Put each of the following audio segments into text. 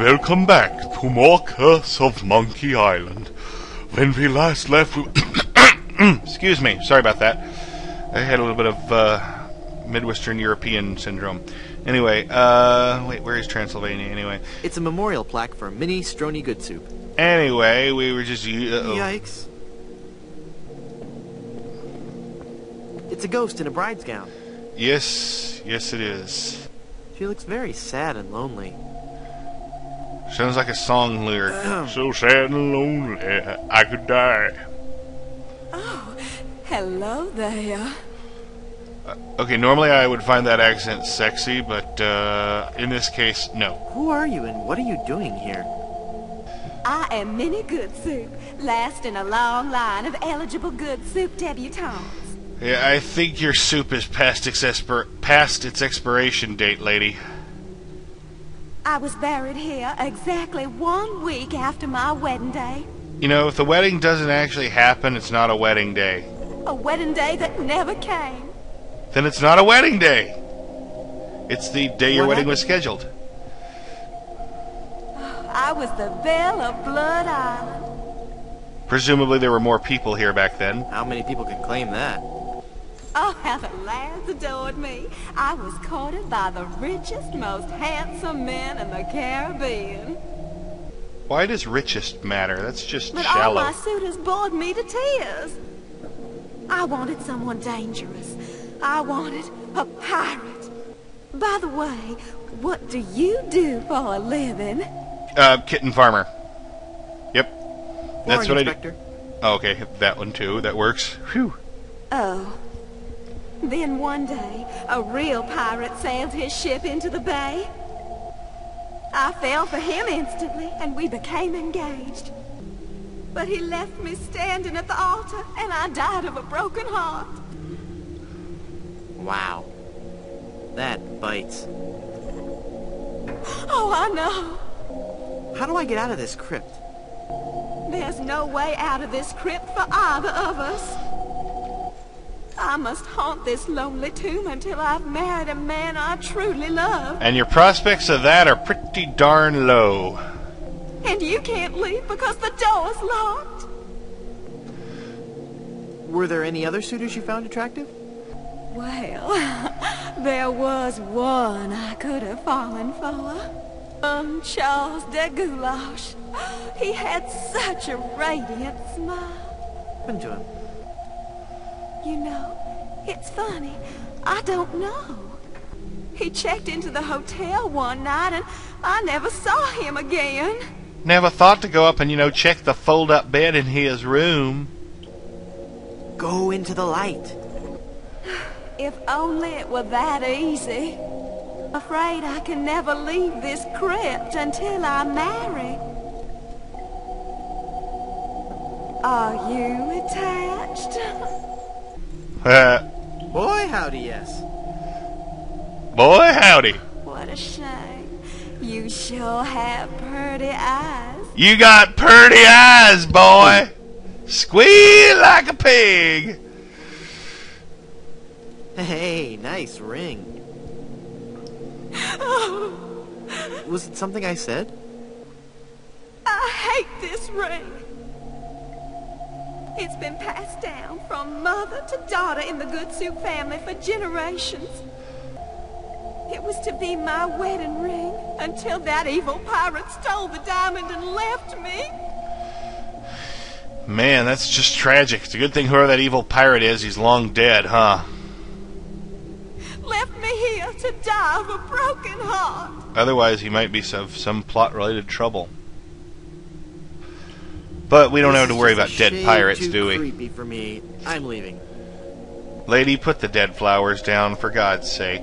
welcome back to more Curse of Monkey Island. When we last left, excuse me, sorry about that. I had a little bit of Midwestern European syndrome. Anyway, wait, where is Transylvania anyway? It's a memorial plaque for Mini Strony Good Soup. Anyway, we were just... Yikes. It's a ghost in a bride's gown. Yes it is. She looks very sad and lonely. Sounds like a song lyric. So sad and lonely, I could die. Oh, hello there. Okay, normally I would find that accent sexy, but in this case, no. Who are you and what are you doing here? I am Minnie Good Soup, last in a long line of eligible Good Soup debutantes. Yeah, I think your soup is past its expiration date, lady. I was buried here exactly 1 week after my wedding day. You know, if the wedding doesn't actually happen, it's not a wedding day. A wedding day that never came. Then it's not a wedding day. It's the day your wedding was scheduled. I was the belle of Blood Island. Presumably there were more people here back then. How many people can claim that? Oh, how the lads adored me. I was courted by the richest, most handsome men in the Caribbean. Why does richest matter? That's just but shallow. All my suitors bored me to tears. I wanted someone dangerous. I wanted a pirate. By the way, what do you do for a living? Kitten farmer. Yep. That's what Inspector. I do. Oh, okay, that one too. That works. Whew. Oh. Then one day, a real pirate sailed his ship into the bay. I fell for him instantly, and we became engaged. But he left me standing at the altar, and I died of a broken heart. Wow. That bites. Oh, I know. How do I get out of this crypt? There's no way out of this crypt for either of us. I must haunt this lonely tomb until I've married a man I truly love. And your prospects of that are pretty darn low. And you can't leave because the door's locked. Were there any other suitors you found attractive? Well, there was one I could have fallen for. Charles de Goulash. He had such a radiant smile. What happened to him? You know, it's funny. I don't know. He checked into the hotel one night and I never saw him again. Never thought to go up and, check the fold-up bed in his room. Go into the light. If only it were that easy. Afraid I can never leave this crypt until I marry. Are you attached? Boy, howdy, yes. Boy, howdy. What a shame. You sure have pretty eyes. You got pretty eyes, boy. Squeal like a pig. Hey, nice ring. Oh, Was it something I said? I hate this ring. It's been passed down from mother to daughter in the Good Soup family for generations. It was to be my wedding ring until that evil pirate stole the diamond and left me. Man, that's just tragic. It's a good thing whoever that evil pirate is, he's long dead, huh? Left me here to die of a broken heart. Otherwise, he might be some plot-related trouble. But we don't have to worry about dead pirates, do we? Creepy for me. I'm leaving. Lady, put the dead flowers down, for God's sake.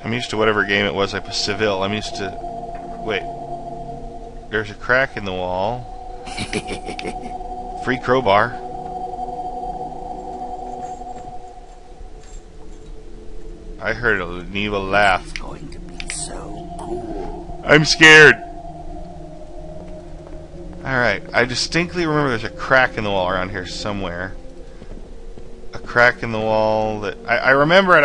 I'm used to whatever game it was. Like Seville. I'm used to... Wait. There's a crack in the wall. Free crowbar. I heard an evil laugh. It's going to be so cool. I'm scared. Alright, I distinctly remember there's a crack in the wall around here somewhere. A crack in the wall that... I remember it,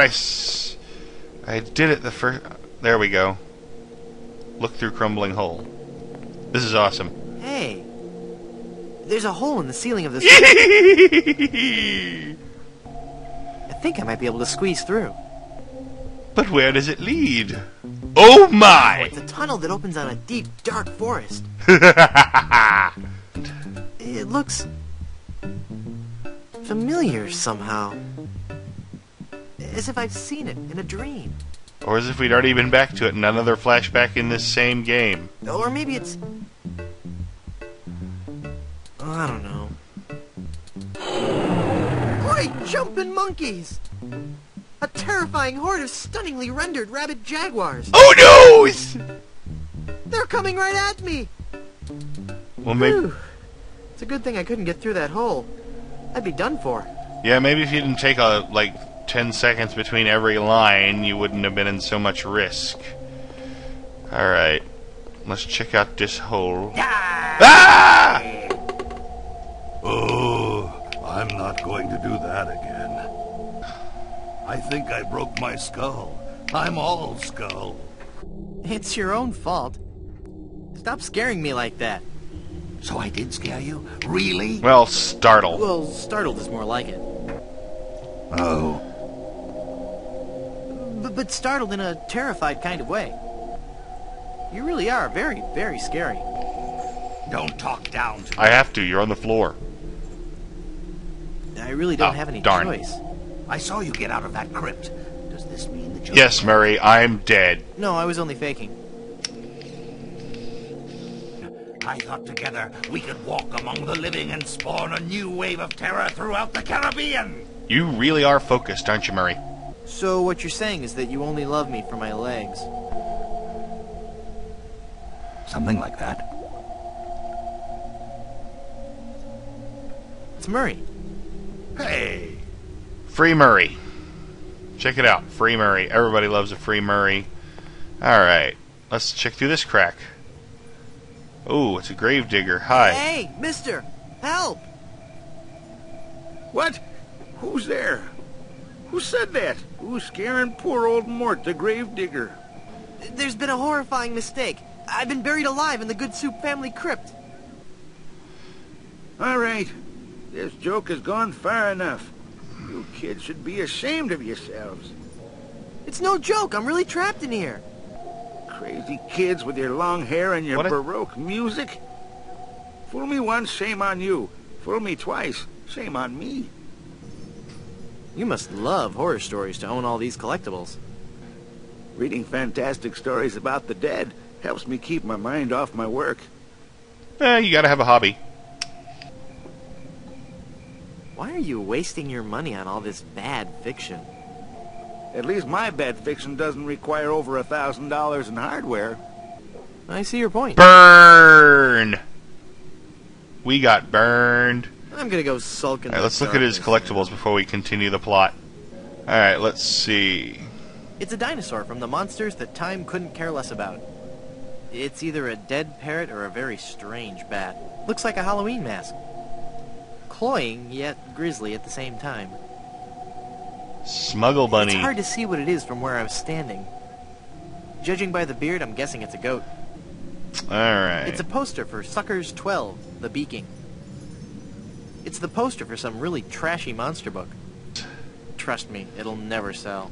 I did it the first... There we go. Look through crumbling hole. This is awesome. Hey, there's a hole in the ceiling of this. I think I might be able to squeeze through. But where does it lead? Oh my! It's a tunnel that opens on a deep, dark forest. It looks familiar somehow. As if I've seen it in a dream. Or as if we'd already been back to it in another flashback in this same game. Or maybe it's... Oh, I don't know. Great jumping monkeys! A terrifying horde of stunningly rendered rabid jaguars. Oh no! They're coming right at me! Well, maybe... Whew. It's a good thing I couldn't get through that hole. I'd be done for. Yeah, maybe if you didn't take 10 seconds between every line, you wouldn't have been in so much risk. Alright. Let's check out this hole. Ah! Oh, I'm not going to do that again. I think I broke my skull. I'm all skull. It's your own fault. Stop scaring me like that. So I did scare you? Really? Well, startle. Well, startled is more like it. Oh. But startled in a terrified kind of way. You really are very, very scary. Don't talk down to me. I have to. You're on the floor. I really don't have any darn. choice. I saw you get out of that crypt. Does this mean that you're... Yes, Murray, I'm dead. No, I was only faking. I thought together we could walk among the living and spawn a new wave of terror throughout the Caribbean. You really are focused, aren't you, Murray? So what you're saying is that you only love me for my legs. Something like that. It's Murray. Hey. Free Murray. Check it out. Free Murray. Everybody loves a free Murray. Alright. Let's check through this crack. Ooh, it's a gravedigger. Hi. Hey, mister! Help! What? Who's there? Who said that? Who's scaring poor old Mort, the gravedigger? There's been a horrifying mistake. I've been buried alive in the Good Soup family crypt. All right. This joke has gone far enough. You kids should be ashamed of yourselves. It's no joke. I'm really trapped in here. Crazy kids with your long hair and your What Baroque music. Fool me once, shame on you. Fool me twice, shame on me. You must love horror stories to own all these collectibles. Reading fantastic stories about the dead helps me keep my mind off my work. You gotta have a hobby. Why are you wasting your money on all this bad fiction? At least my bad fiction doesn't require over $1,000 in hardware. I see your point. Burn! We got burned. I'm gonna go sulk in Alright, the let's look at his darkness collectibles before we continue the plot. Alright, let's see. It's a dinosaur from the monsters that time couldn't care less about. It's either a dead parrot or a very strange bat. Looks like a Halloween mask. Cloying, yet grisly at the same time. Smuggle Bunny. It's hard to see what it is from where I was standing. Judging by the beard, I'm guessing it's a goat. Alright. It's a poster for Suckers 12, The Beaking. It's the poster for some really trashy monster book. Trust me, it'll never sell.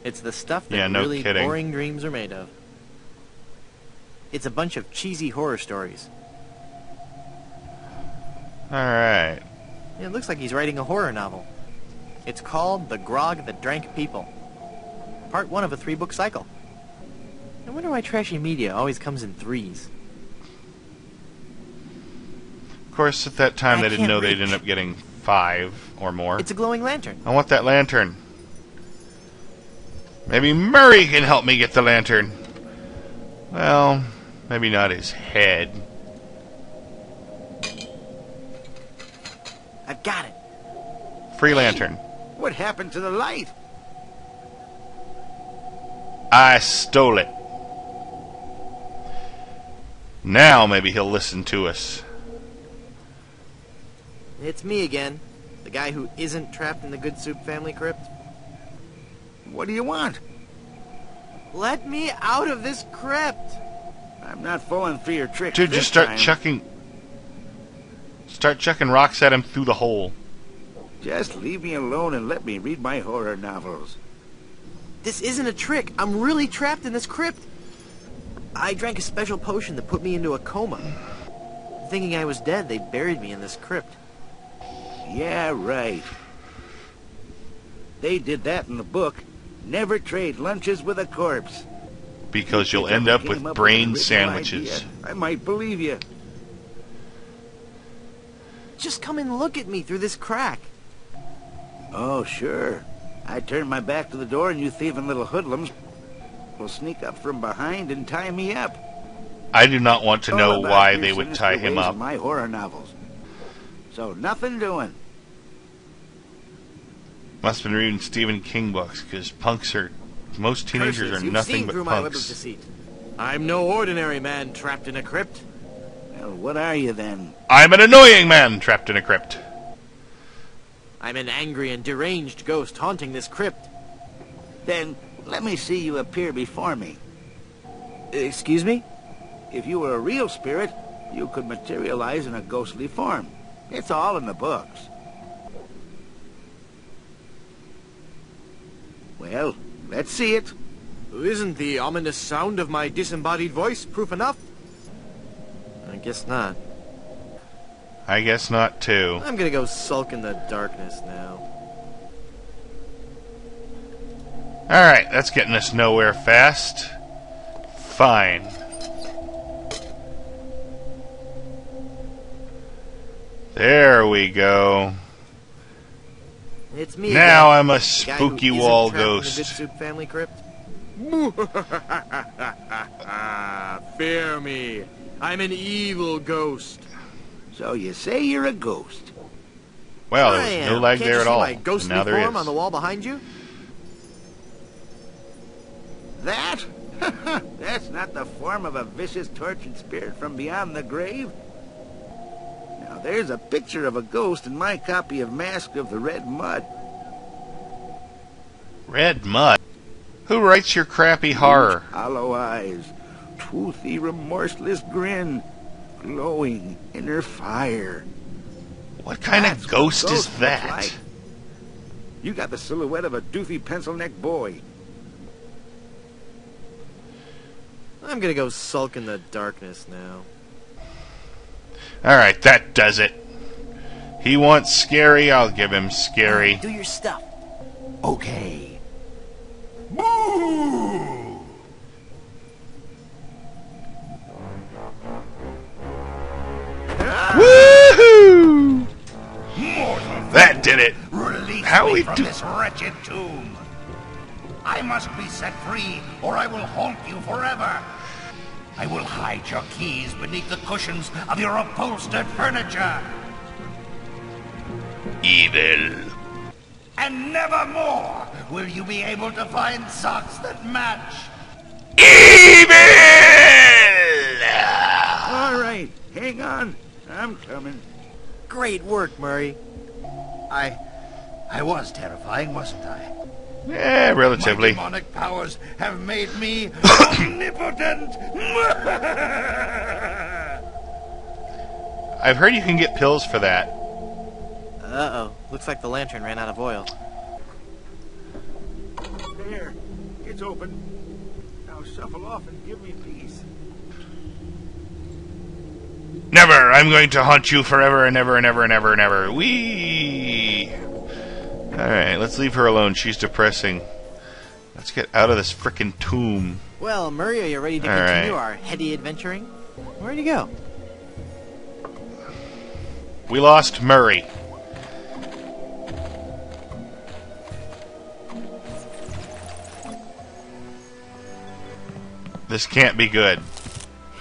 It's the stuff that no really kidding. boring dreams are made of. It's a bunch of cheesy horror stories. Alright. It looks like he's writing a horror novel. It's called The Grog That Drank People. Part 1 of a 3-book cycle. I wonder why trashy media always comes in threes. Of course, at that time I they didn't can't know they'd reach. end up getting 5 or more. It's a glowing lantern. I want that lantern. Maybe Murray can help me get the lantern. Well, maybe not his head. I've got it. Free lantern. What happened to the light? I stole it. Now maybe he'll listen to us. It's me again. The guy who isn't trapped in the Good Soup family crypt. What do you want? Let me out of this crypt! I'm not falling for your trick. Dude, this just start time. chucking... Start chucking rocks at him through the hole. Just leave me alone and let me read my horror novels. This isn't a trick. I'm really trapped in this crypt. I drank a special potion that put me into a coma. Thinking I was dead, they buried me in this crypt. Yeah, right. They did that in the book. Never trade lunches with a corpse. Because you'll If I end up came with with an brain original sandwiches. idea, I might believe you. Just come and look at me through this crack. Oh, sure. I turn my back to the door and you thieving little hoodlums will sneak up from behind and tie me up. I do not want to All know about why your they would sinister tie him ways in up. my horror novels. So nothing doing. Must have been reading Stephen King books, because punks are... Most teenagers Curses, are you've nothing seen but through my web of punks. deceit. I'm no ordinary man trapped in a crypt. Well, what are you then? I'm an annoying man trapped in a crypt. I'm an angry and deranged ghost haunting this crypt. Then let me see you appear before me. Excuse me? If you were a real spirit, you could materialize in a ghostly form. It's all in the books. Well, let's see it. Isn't the ominous sound of my disembodied voice proof enough? I guess not. I guess not, too. I'm gonna go sulk in the darkness now. Alright, that's getting us nowhere fast. Fine. There we go. It's me Now again, I'm a the guy who spooky isn't wall trapped in the ghost. Bitsoup family crypt. Fear me. I'm an evil ghost. So you say you're a ghost. Well, I there was no am. lag Can't there you at see all. my And ghostly now there form is. on the wall behind you? That? That's not the form of a vicious, tortured spirit from beyond the grave. Now, there's a picture of a ghost in my copy of Mask of the Red Mud. Red mud? Who writes your crappy horror? Huge, hollow eyes, toothy, remorseless grin, glowing inner fire. What kind That's of what ghost is ghosts look that? like. You got the silhouette of a doofy pencil-neck boy. I'm gonna go sulk in the darkness now. Alright, that does it. He wants scary, I'll give him scary. Do your stuff. Okay. Boo! Woohoo! Mortal, That did it. release How me we from do- this wretched tomb. I must be set free, or I will haunt you forever. I will hide your keys beneath the cushions of your upholstered furniture. Evil. And never more will you be able to find socks that match. Evil! All right, hang on. I'm coming. Great work, Murray. I was terrifying, wasn't I? Yeah, My relatively. demonic powers have made me omnipotent. I've heard you can get pills for that. Uh-oh. Looks like the lantern ran out of oil. There, it's open. Now shuffle off and give me peace. Never! I'm going to haunt you forever and ever and ever and ever and ever. Whee! Alright, let's leave her alone. She's depressing. Let's get out of this frickin' tomb. Well, Murray, are you ready to All continue right. our heady adventuring? Where'd you go? We lost Murray. This can't be good.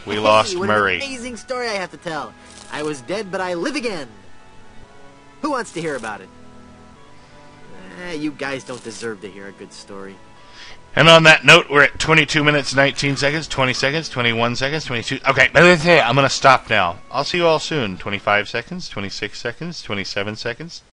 We lost Hey, what Murray. an amazing story I have to tell. I was dead, but I live again. Who wants to hear about it? You guys don't deserve to hear a good story. And on that note, we're at 22 minutes, 19 seconds, 20 seconds, 21 seconds, 22... Okay, I'm going to stop now. I'll see you all soon. 25 seconds, 26 seconds, 27 seconds.